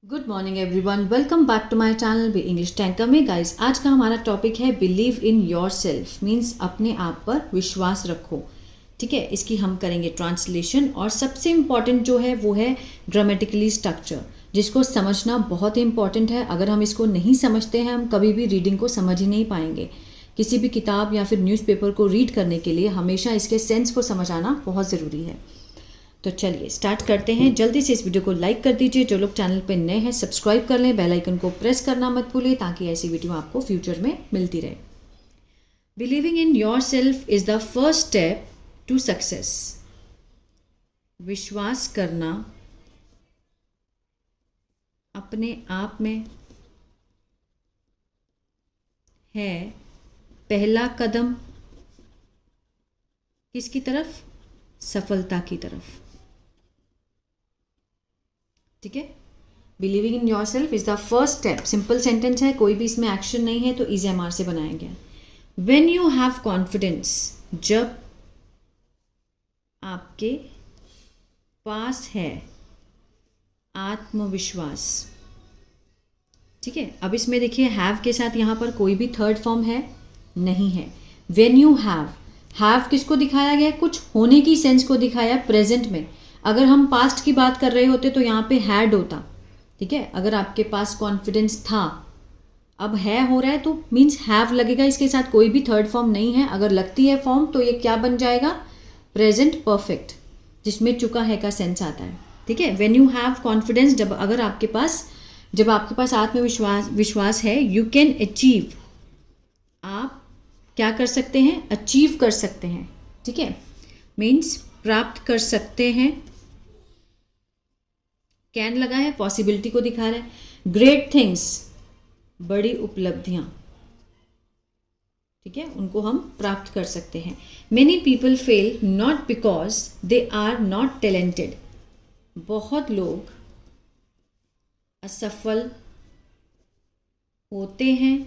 Good morning everyone, welcome back to my channel be English tanker में। Guys, आज का हमारा टॉपिक है believe in yourself, means अपने आप पर विश्वास रखो। ठीक है, इसकी हम करेंगे ट्रांसलेशन। और सबसे इम्पॉर्टेंट जो है वो है ग्रामेटिकली स्ट्रक्चर, जिसको समझना बहुत ही इंपॉर्टेंट है। अगर हम इसको नहीं समझते हैं, हम कभी भी रीडिंग को समझ ही नहीं पाएंगे। किसी भी किताब या फिर न्यूज़पेपर को रीड करने के लिए हमेशा इसके सेंस को समझ आना बहुत ज़रूरी है। तो चलिए स्टार्ट करते हैं। जल्दी से इस वीडियो को लाइक कर दीजिए। जो लोग चैनल पे नए हैं सब्सक्राइब कर लें, बेल आइकन को प्रेस करना मत भूलें ताकि ऐसी वीडियो आपको फ्यूचर में मिलती रहे। Believing in yourself is the first step to success. विश्वास करना अपने आप में है पहला कदम किसकी तरफ? सफलता की तरफ। ठीक है, believing in yourself is the first step. Simple sentence है, कोई भी इसमें एक्शन नहीं है, तो इजी एमआर से बनाया गया। व्हेन यू हैव कॉन्फिडेंस, जब आपके पास है आत्मविश्वास। ठीक है, अब इसमें देखिए हैव के साथ यहाँ पर कोई भी थर्ड फॉर्म है नहीं है। व्हेन यू हैव किसको दिखाया गया? कुछ होने की सेंस को दिखाया प्रेजेंट में। अगर हम पास्ट की बात कर रहे होते तो यहाँ पे हैड होता। ठीक है, अगर आपके पास कॉन्फिडेंस था, अब है हो रहा है तो मीन्स हैव लगेगा। इसके साथ कोई भी थर्ड फॉर्म नहीं है। अगर लगती है फॉर्म तो ये क्या बन जाएगा? प्रेजेंट परफेक्ट, जिसमें चुका है का सेंस आता है। ठीक है, व्हेन यू हैव कॉन्फिडेंस, जब आपके पास आत्मविश्वास है, यू कैन अचीव, आप क्या कर सकते हैं? अचीव कर सकते हैं। ठीक है, मीन्स प्राप्त कर सकते हैं। कैन लगा है, पॉसिबिलिटी को दिखा रहा है। ग्रेट थिंग्स, बड़ी उपलब्धियां, ठीक है, उनको हम प्राप्त कर सकते हैं। Many people fail not because they are not talented. बहुत लोग असफल होते हैं।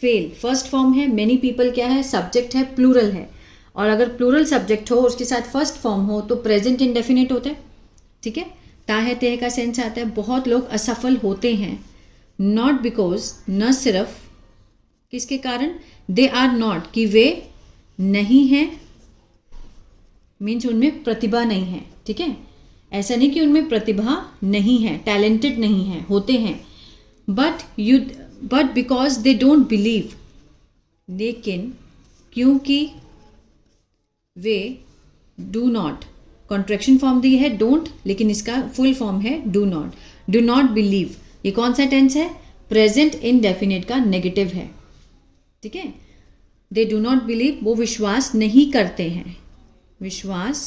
फेल फर्स्ट फॉर्म है, मेनी पीपल क्या है? सब्जेक्ट है, प्लूरल है। और अगर प्लूरल सब्जेक्ट हो, उसके साथ फर्स्ट फॉर्म हो तो प्रेजेंट इंडेफिनिट होता है। ठीक है, ताहे तेह का सेंस आता है। बहुत लोग असफल होते हैं, नॉट बिकॉज, न सिर्फ किसके कारण? दे आर नॉट, कि वे नहीं हैं, मीन्स उनमें प्रतिभा नहीं है। ठीक है, ऐसा नहीं कि उनमें प्रतिभा नहीं है, टैलेंटेड नहीं है, होते हैं, but because they don't believe, लेकिन क्योंकि वे डू नॉट, कॉन्ट्रैक्शन फॉर्म दी है डोंट, लेकिन इसका फुल फॉर्म है डू नॉट बिलीव। ये कौन सा टेंस है? प्रेजेंट इनडेफिनिट का नेगेटिव है। ठीक है, दे डू नॉट बिलीव, वो विश्वास नहीं करते हैं, विश्वास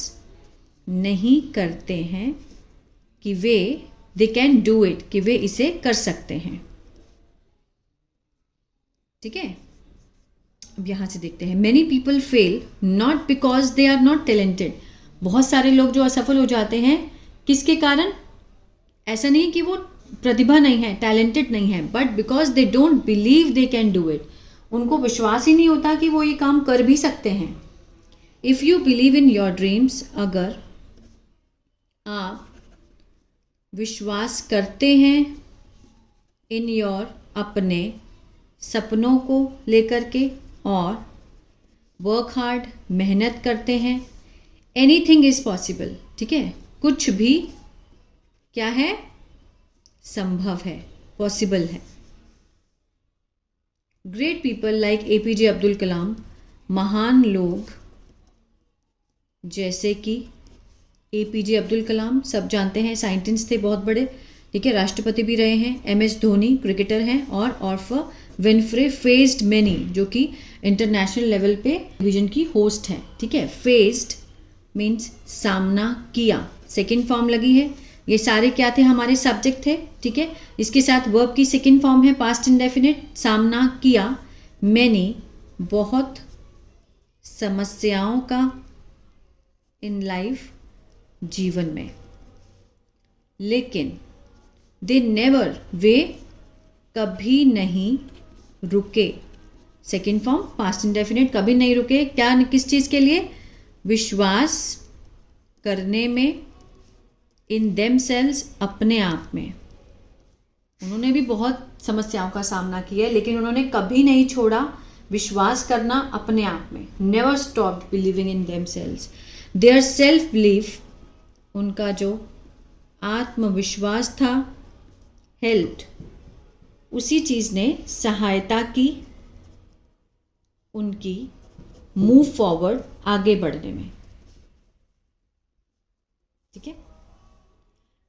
नहीं करते हैं कि दे कैन डू इट, कि वे इसे कर सकते हैं। ठीक है, अब यहां से देखते हैं। Many people fail not because they are not talented. बहुत सारे लोग जो असफल हो जाते हैं, किसके कारण? ऐसा नहीं कि वो प्रतिभा नहीं है, टैलेंटेड नहीं है, but because they don't believe they can do it. उनको विश्वास ही नहीं होता कि वो ये काम कर भी सकते हैं। If you believe in your dreams, अगर आप विश्वास करते हैं इन योर, अपने सपनों को लेकर के, और वर्क हार्ड, मेहनत करते हैं, एनीथिंग इज पॉसिबल। ठीक है, कुछ भी क्या है? संभव है, पॉसिबल है। Great people like APJ Abdul Kalam, महान लोग जैसे कि एपीजे अब्दुल कलाम, सब जानते हैं, साइंटिस्ट थे बहुत बड़े। ठीक है, राष्ट्रपति भी रहे हैं। एमएस धोनी क्रिकेटर हैं, और ऑर्थर विनफ्रे फेस्ड मेनी, जो कि इंटरनेशनल लेवल पे टेलीविजन की होस्ट हैं। ठीक है, फेस्ड मीन्स सामना किया, सेकंड फॉर्म लगी है। ये सारे क्या थे? हमारे सब्जेक्ट थे। ठीक है, इसके साथ वर्ब की सेकंड फॉर्म है पास्ट इंडेफिनिट, सामना किया। मेनी, बहुत, समस्याओं का, इन लाइफ, जीवन में। लेकिन दे नेवर, वे कभी नहीं रुके। सेकेंड फॉर्म पास्ट इंडेफिनिट, कभी नहीं रुके। क्या, किस चीज़ के लिए? विश्वास करने में, इन देमसेल्व्स, अपने आप में। उन्होंने भी बहुत समस्याओं का सामना किया है, लेकिन उन्होंने कभी नहीं छोड़ा विश्वास करना अपने आप में. Never stopped believing in themselves. Their self belief, उनका जो आत्मविश्वास था, हेल्प्ड, उसी चीज़ ने सहायता की उनकी मूव फॉरवर्ड, आगे बढ़ने में. ठीक है.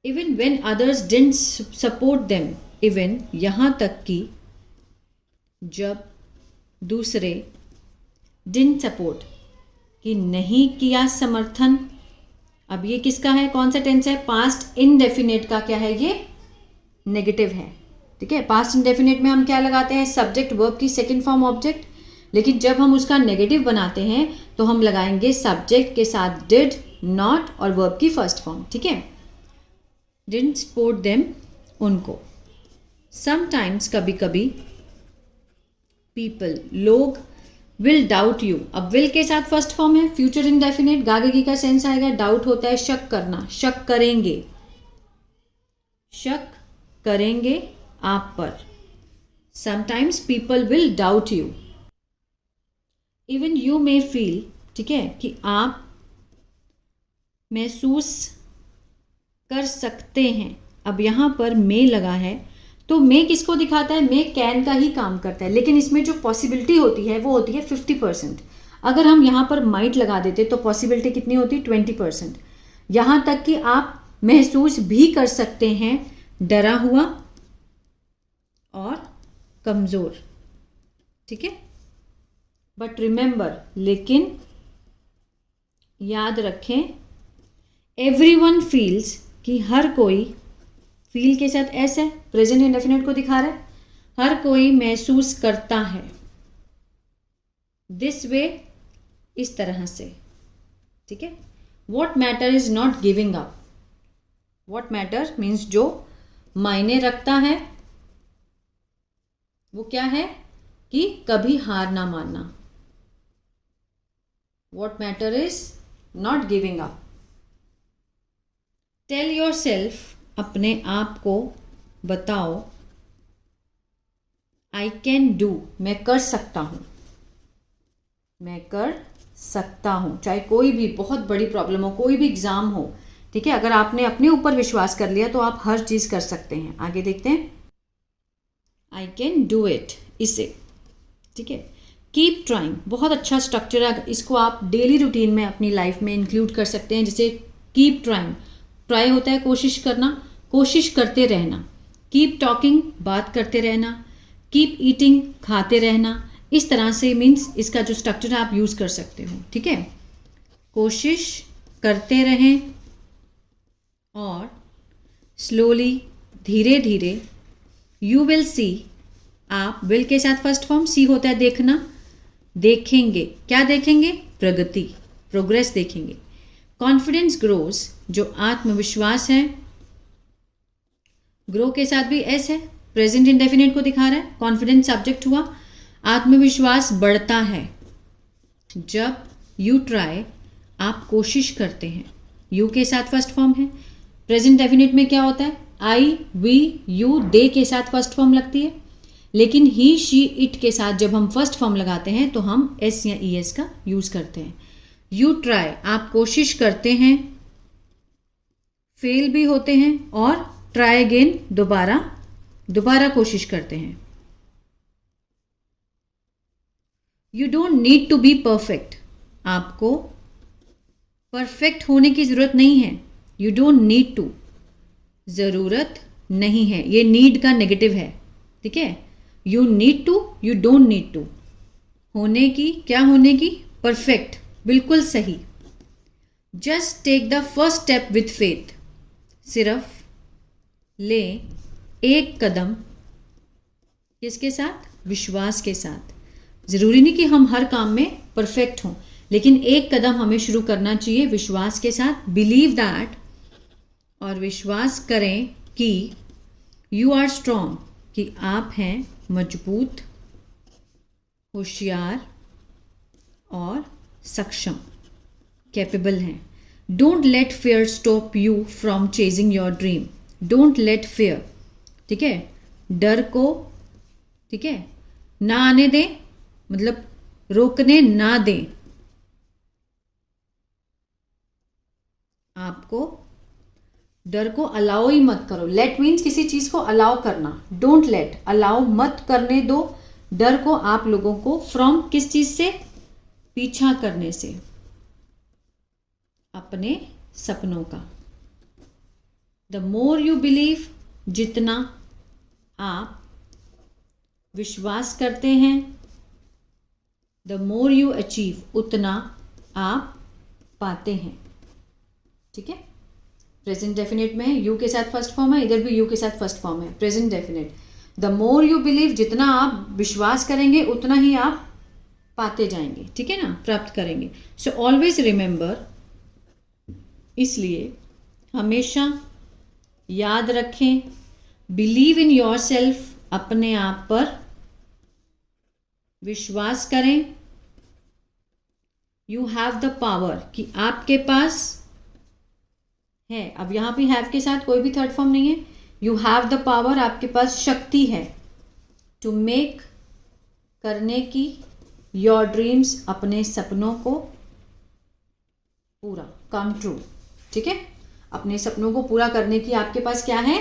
Even when others didn't support them, even यहाँ तक कि जब दूसरे डिडंट सपोर्ट, कि नहीं किया समर्थन. अब ये किसका है, कौन सा टेंस है, पास्ट इंडेफिनिट का क्या है, ये नेगेटिव है. ठीक है. पास्ट इंडेफिनिट में हम क्या लगाते हैं, सब्जेक्ट वर्ब की सेकंड फॉर्म ऑब्जेक्ट. लेकिन जब हम उसका नेगेटिव बनाते हैं तो हम लगाएंगे सब्जेक्ट के साथ डिड, नॉट और वर्ब की फर्स्ट फॉर्म. ठीक है. डिडंट सपोर्ट देम, उनको. समटाइम्स, कभी कभी, पीपल, लोग, विल डाउट यू. अब विल के साथ फर्स्ट फॉर्म है, फ्यूचर इंडेफिनिट, गागेगी का सेंस आएगा. डाउट होता है शक करना, शक करेंगे, शक करेंगे आप पर. Sometimes people will doubt you. Even you may feel, ठीक है, कि आप महसूस कर सकते हैं. अब यहाँ पर मे लगा है, तो मे किसको दिखाता है, मे कैन का ही काम करता है. लेकिन इसमें जो पॉसिबिलिटी होती है वो होती है 50%. अगर हम यहाँ पर माइट लगा देते तो पॉसिबिलिटी कितनी होती, 20%. यहाँ तक कि आप महसूस भी कर सकते हैं डरा हुआ और कमज़ोर. ठीक है. बट रिमेंबर, लेकिन याद रखें, एवरीवन फील्स, कि हर कोई, फील के साथ एस है, प्रेजेंट इंडेफिनिट को दिखा रहा है, हर कोई महसूस करता है. दिस वे, इस तरह से. ठीक है. What matter is not giving up. What matter means जो मायने रखता है वो क्या है, कि कभी हार ना मानना. What matter is not giving up. Tell yourself, अपने आप को बताओ, आई कैन डू, मैं कर सकता हूं, मैं कर सकता हूं. चाहे कोई भी बहुत बड़ी प्रॉब्लम हो, कोई भी एग्जाम हो. ठीक है. अगर आपने अपने ऊपर विश्वास कर लिया तो आप हर चीज कर सकते हैं. आगे देखते हैं. आई कैन डू इट, इसे. ठीक है. कीप ट्राइंग, बहुत अच्छा स्ट्रक्चर है. इसको आप डेली रूटीन में अपनी लाइफ में इंक्लूड कर सकते हैं. जैसे कीप ट्राइंग, ट्राई होता है कोशिश करना, कोशिश करते रहना. कीप टॉकिंग, बात करते रहना. कीप ईटिंग, खाते रहना. इस तरह से मीन्स इसका जो स्ट्रक्चर है आप यूज़ कर सकते हो. ठीक है. कोशिश करते रहें और स्लोली, धीरे धीरे. यू विल सी, आप विल के साथ फर्स्ट फॉर्म, सी होता है देखना, देखेंगे. क्या देखेंगे, प्रगति, प्रोग्रेस देखेंगे. कॉन्फिडेंस ग्रोज, जो आत्मविश्वास है, ग्रो के साथ भी एस है, प्रेजेंट इंडेफिनिट को दिखा रहा है. कॉन्फिडेंस सब्जेक्ट हुआ. आत्मविश्वास बढ़ता है जब यू ट्राई, आप कोशिश करते हैं. यू के साथ फर्स्ट फॉर्म है. प्रेजेंट डेफिनिट में क्या होता है, आई, वी, यू, दे के साथ फर्स्ट फॉर्म लगती है. लेकिन ही, शी, इट के साथ जब हम फर्स्ट फॉर्म लगाते हैं तो हम एस या ई एस का यूज करते हैं. यू ट्राई, आप कोशिश करते हैं, फेल भी होते हैं, और ट्राई अगेन, दोबारा कोशिश करते हैं. You don't need to be perfect, आपको परफेक्ट होने की ज़रूरत नहीं है. यू डोंट नीड टू, ज़रूरत नहीं है. ये नीड का नेगेटिव है. ठीक है. You need to, you don't need to. होने की, क्या होने की, परफेक्ट, बिल्कुल सही. Just take the first step with faith, सिर्फ ले एक कदम, किसके साथ, विश्वास के साथ. ज़रूरी नहीं कि हम हर काम में परफेक्ट हों, लेकिन एक कदम हमें शुरू करना चाहिए विश्वास के साथ. बिलीव दैट, और विश्वास करें कि यू आर स्ट्रॉन्ग, कि आप हैं मजबूत, होशियार और सक्षम, कैपेबल हैं. Don't let fair stop you from chasing your dream. Don't let fair, ठीक है, डर को, ठीक है, ना आने दें, मतलब रोकने ना दें आपको। डर को अलाउ ही मत करो। लेट मीन्स किसी चीज को अलाउ करना, डोंट लेट, अलाउ मत करने दो डर को आप लोगों को फ्रॉम किस चीज से, पीछा करने से अपने सपनों का। द मोर यू बिलीव, जितना आप विश्वास करते हैं, द मोर यू अचीव, उतना आप पाते हैं। ठीक है, प्रेजेंट डेफिनेट में यू के साथ फर्स्ट फॉर्म है, इधर भी यू के साथ फर्स्ट फॉर्म है, present definite. The more you believe, जितना आप विश्वास करेंगे उतना ही आप पाते जाएंगे, ठीक है ना, प्राप्त करेंगे। सो ऑलवेज रिमेंबर, इसलिए हमेशा याद रखें, बिलीव इन योर सेल्फ, अपने आप पर विश्वास करें। यू हैव द पावर, कि आपके पास है, अब यहां भी हैव के साथ कोई भी थर्ड फॉर्म नहीं है, यू हैव द पावर, आपके पास शक्ति है, टू मेक, करने की, योर ड्रीम्स, अपने सपनों को पूरा, कम ट्रू, ठीक है, अपने सपनों को पूरा करने की आपके पास क्या है,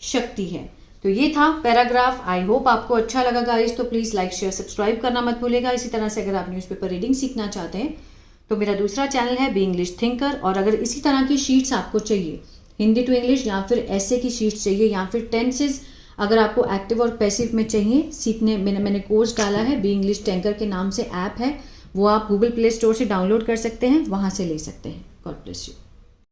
शक्ति है। तो ये था पैराग्राफ। आई होप आपको अच्छा लगा गाइस, तो प्लीज़ लाइक शेयर सब्सक्राइब करना मत भूलेगा। इसी तरह से अगर आप न्यूज़पेपर रीडिंग सीखना चाहते हैं तो मेरा दूसरा चैनल है बी इंग्लिश थिंकर, और अगर इसी तरह की शीट्स आपको चाहिए, हिंदी टू इंग्लिश या फिर ऐसे की शीट्स चाहिए, या फिर टेंसेज अगर आपको एक्टिव और पैसिव में चाहिए सीखने, मैंने कोर्स डाला है, बी इंग्लिश थिंकर के नाम से ऐप है, वो आप गूगल प्ले स्टोर से डाउनलोड कर सकते हैं, वहाँ से ले सकते हैं। God bless you.